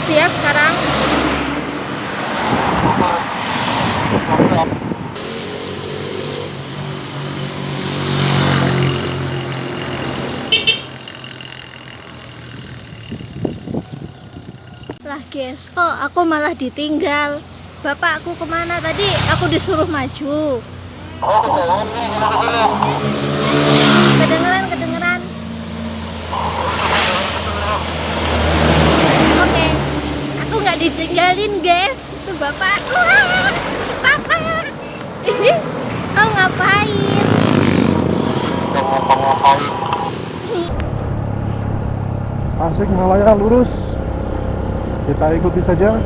Siap sekarang. Lah guys, kok aku malah ditinggal. Bapakku kemana tadi? Aku disuruh maju. Kedengeran. Oke, aku nggak ditinggalin guys. Itu bapakku. Papa, kau ngapain? Asik Malaya lurus, kita ikuti saja.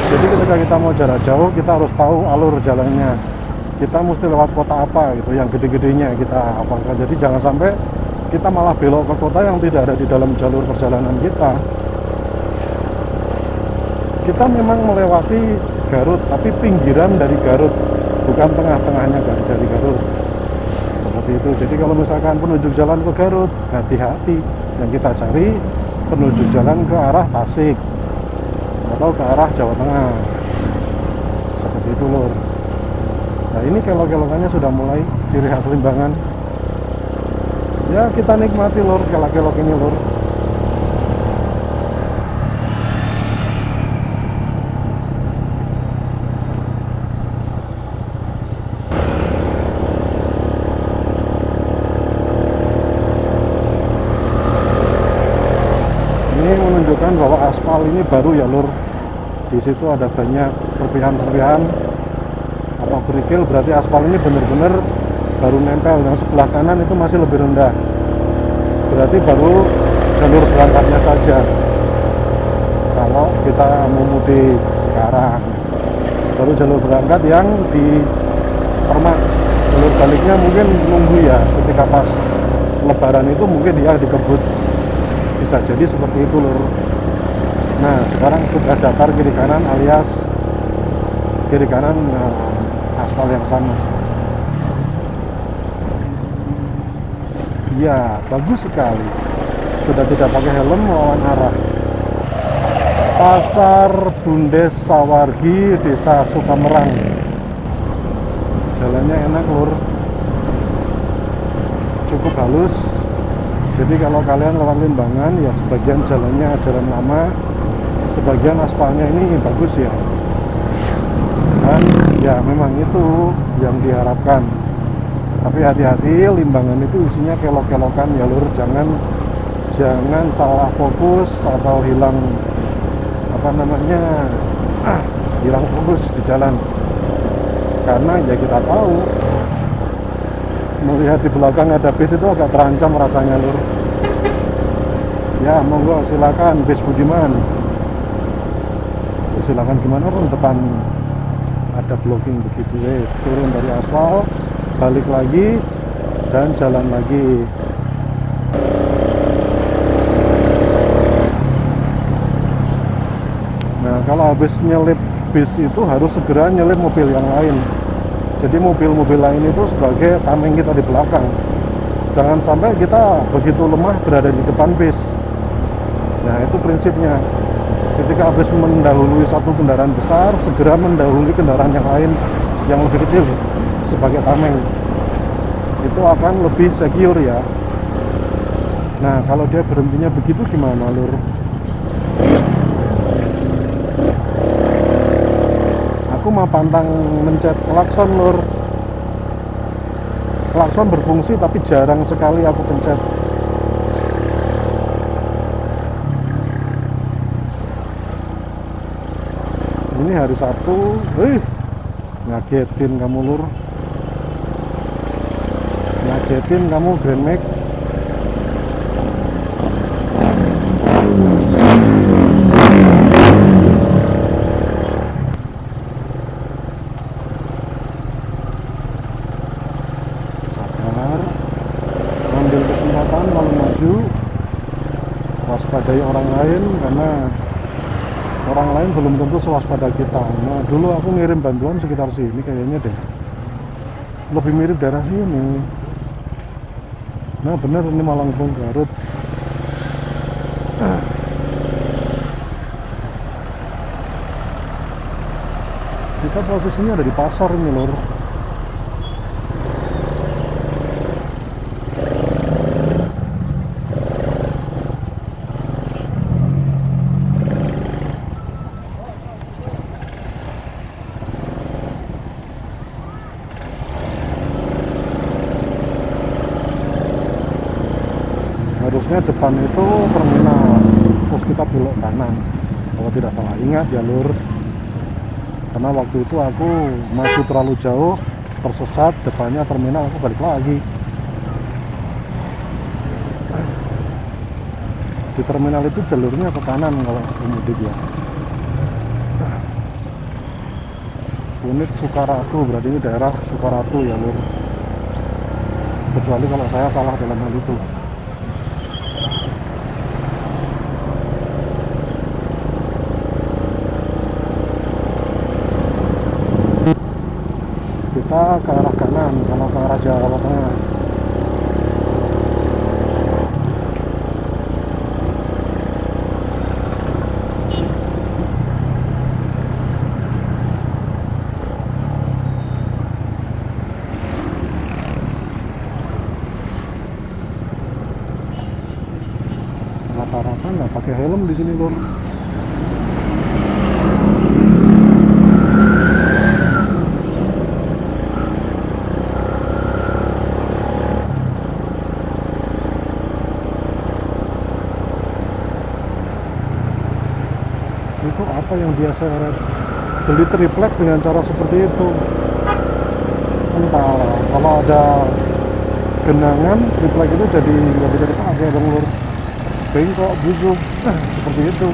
Jadi ketika kita mau jarak jauh, kita harus tahu alur jalannya. Kita mesti lewat kota apa gitu, yang gede-gedenya kita apakah. Jadi jangan sampai kita malah belok ke kota yang tidak ada di dalam jalur perjalanan kita. Kita memang melewati Garut, tapi pinggiran dari Garut, bukan tengah-tengahnya dari Garut. Seperti itu. Jadi kalau misalkan penunjuk jalan ke Garut, hati-hati. Yang kita cari penunjuk jalan ke arah Tasik atau ke arah Jawa Tengah. Seperti itu lur. Nah ini kelok-kelokannya sudah mulai ciri khas Limbangan. Ya kita nikmati lur, kelok-kelok ini lur. Ini menunjukkan bahwa aspal ini baru ya lur. Di situ ada banyak serpihan-serpihan atau kerikil, berarti aspal ini benar-benar baru nempel. Yang sebelah kanan itu masih lebih rendah, berarti baru jalur berangkatnya saja. Kalau kita mau mudik sekarang, baru jalur berangkat yang di Permak. Jalur baliknya mungkin nunggu ya, ketika pas Lebaran itu mungkin dia dikebut. Bisa jadi seperti itu lur. Nah sekarang sudah datar kiri kanan alias kiri kanan aspal yang sama. Ya bagus sekali, sudah tidak pakai helm melawan arah. Pasar Bundes Sawargi, Desa Sukamerang. Jalannya enak lur, cukup halus. Jadi kalau kalian lewat Limbangan ya sebagian jalannya jalan lama, sebagian aspalnya ini bagus ya. Dan ya memang itu yang diharapkan. Tapi hati-hati, Limbangan itu isinya kelok-kelokan ya lur. Jangan salah fokus atau hilang hilang fokus di jalan. Karena ya kita tahu, melihat di belakang ada bis itu agak terancam rasanya lur. Ya monggo silakan bis Budiman. Silakan gimana pun, depan ada blocking begitu wes. Turun dari aspal, balik lagi dan jalan lagi. Nah kalau habis nyelip bis itu harus segera nyelip mobil yang lain. Jadi mobil-mobil lain itu sebagai tameng kita di belakang. Jangan sampai kita begitu lemah berada di depan bis. Nah itu prinsipnya. Ketika habis mendahului satu kendaraan besar, segera mendahului kendaraan yang lain yang lebih kecil sebagai tameng. Itu akan lebih secure ya. Nah kalau dia berhentinya begitu gimana lur? Aku mau pantang mencet klakson lur. Klakson berfungsi tapi jarang sekali aku pencet. Ini hari Sabtu, ngagetin kamu lur. Ngagetin kamu Grand Max. Sabar, ambil kesempatan kalau maju, waspadai orang lain karena orang lain belum tentu sewaspada kita. Nah dulu aku ngirim bantuan sekitar sini kayaknya deh, lebih mirip daerah sini. Nah bener ini Malangpung Garut. kita posisinya ada di pasar ini lur. Harusnya depan itu terminal, terus kita belok kanan kalau tidak salah, ingat jalur. Karena waktu itu aku maju terlalu jauh, tersesat, depannya terminal, aku balik lagi. Di terminal itu jalurnya ke kanan kalau mudik ya. Unit Sukaratu, berarti ini daerah Sukaratu ya lur. Kecuali kalau saya salah dalam hal itu. Kita ke arah kanan kalau ke arah Jawa Tengah. Rata-rata nggak pakai helm di sini lur. Itu apa yang biasa beli triplek dengan cara seperti itu? Entah, kalau ada genangan triplek itu jadi nggak bisa dipakai dong lur. Bengkok, busuk, seperti itu.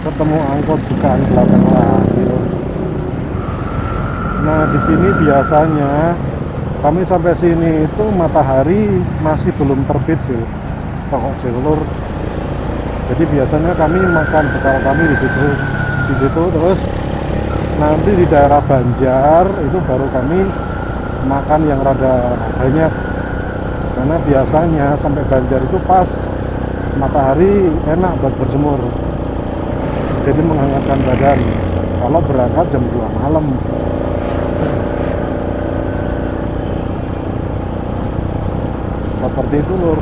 Ketemu angkot bukaan belakang lagi lur. Nah di sini biasanya kami sampai sini itu matahari masih belum terbit sih, pokok sih lur. Jadi biasanya kami makan bekal kami di situ terus nanti di daerah Banjar itu baru kami makan yang rada banyak. Karena biasanya sampai Banjar itu pas matahari enak buat berjemur, jadi menghangatkan badan kalau berangkat jam 2 malam. Seperti itu lur.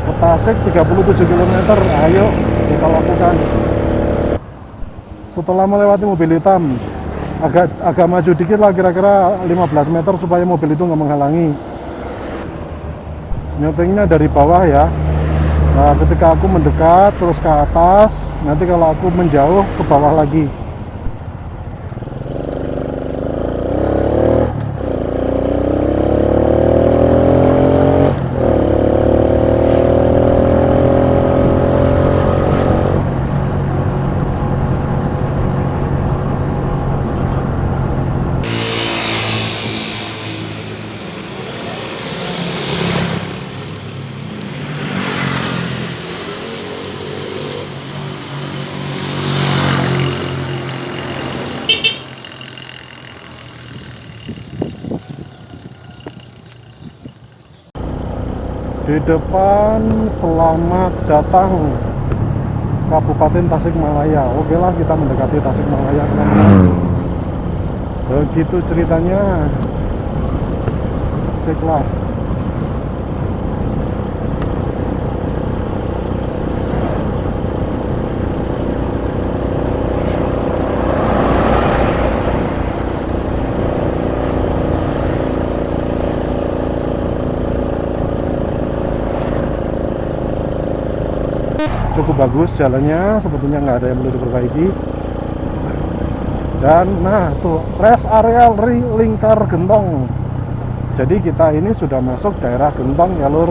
Ke Tasik 37 km, ayo kita lakukan. Setelah melewati mobil hitam, agak maju dikit lah, kira-kira 15 meter supaya mobil itu nggak menghalangi. Nyetingnya dari bawah ya. Nah ketika aku mendekat terus ke atas, nanti kalau aku menjauh ke bawah lagi. Di depan selamat datang Kabupaten Tasikmalaya. Oke lah, kita mendekati Tasikmalaya teman-teman. Begitu ceritanya. Asik lah. Cukup bagus jalannya, sebetulnya nggak ada yang perlu diperbaiki. Dan nah tuh rest area lingkar Gentong. Jadi kita ini sudah masuk daerah Gentong ya lur.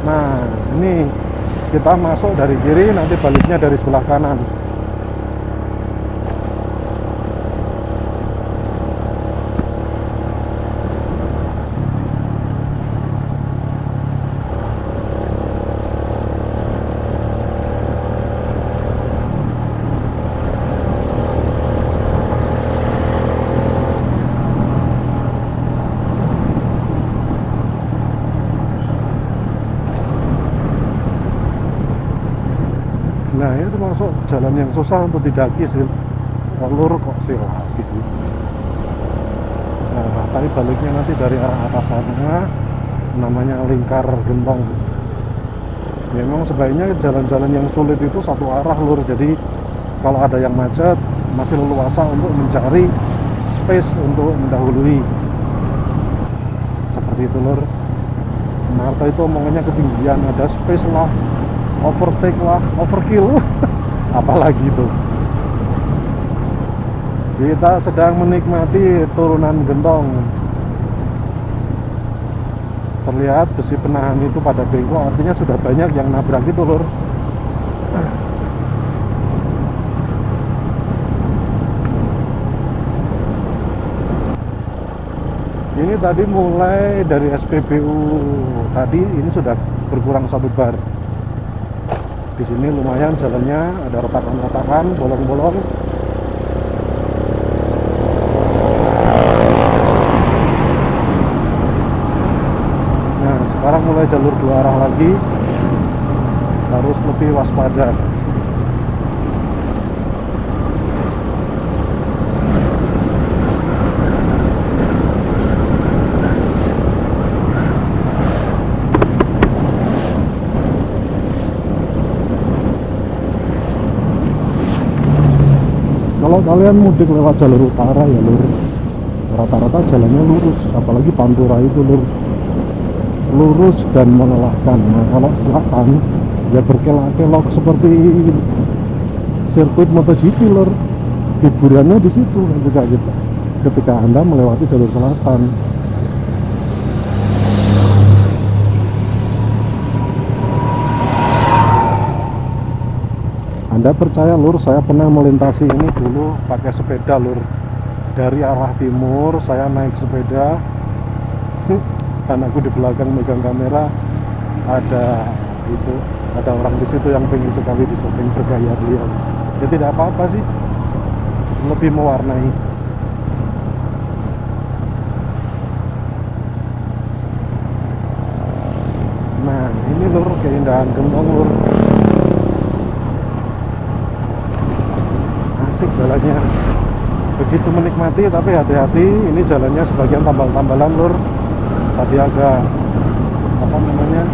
Nah ini kita masuk dari kiri, nanti baliknya dari sebelah kanan. Nah ini termasuk jalan yang susah untuk didaki sih. Lur kok sih lagi sih. Nah tapi baliknya nanti dari arah atas sana, namanya Lingkar Gentong. Ya, memang sebaiknya jalan-jalan yang sulit itu satu arah lur, jadi kalau ada yang macet masih leluasa untuk mencari space untuk mendahului, seperti itu lur. Marta itu omongannya ketinggian, ada space lah, overtake lah, overkill apalagi itu. Kita sedang menikmati turunan Gentong. Terlihat besi penahan itu pada bengkok, artinya sudah banyak yang nabrak itu lur. Ini tadi mulai dari SPBU tadi ini sudah berkurang 1 bar. Di sini lumayan jalannya, ada retakan-retakan, bolong-bolong. Nah, sekarang mulai jalur 2 arah lagi, harus lebih waspada. Kalau kalian mudik lewat jalur utara ya lur, rata-rata jalannya lurus, apalagi Pantura itu lur, lurus dan melelahkan. Nah kalau selatan ya berkelok-kelok seperti sirkuit MotoGP lur, hiburannya di situ ketika Anda melewati jalur selatan. Anda percaya lur, saya pernah melintasi ini dulu pakai sepeda lur. Dari arah timur saya naik sepeda, anakku di belakang megang kamera, ada orang di situ yang pengen sekali di syuting bergaya beliau. Ya tidak apa-apa sih, lebih mewarnai. Nah ini lur keindahan Gentong lur. Asik jalannya, begitu menikmati, tapi hati-hati ini jalannya sebagian tambal-tambalan lur. Tadi agak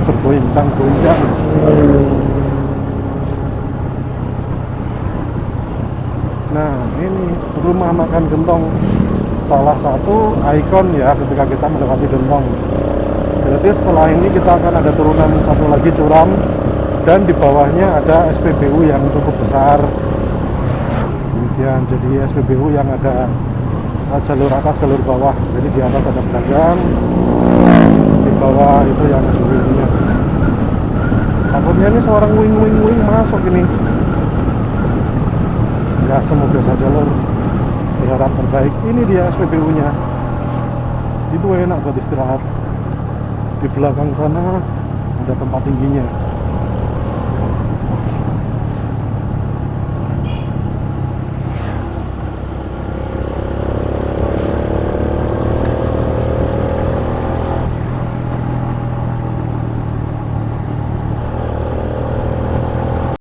bergoyang-goyang. Nah ini rumah makan Gentong, salah satu ikon ya ketika kita melewati Gentong. Jadi setelah ini kita akan ada turunan satu lagi curam, dan di bawahnya ada SPBU yang cukup besar. Jadi SPBU yang ada jalur atas, jalur bawah. Jadi di atas ada pedagang, di bawah itu yang SPBU-nya. Takutnya ini seorang wing masuk ini. Ya semoga saja lor, berharap terbaik. Ini dia SPBU-nya. Itu enak buat istirahat. Di belakang sana ada tempat tingginya.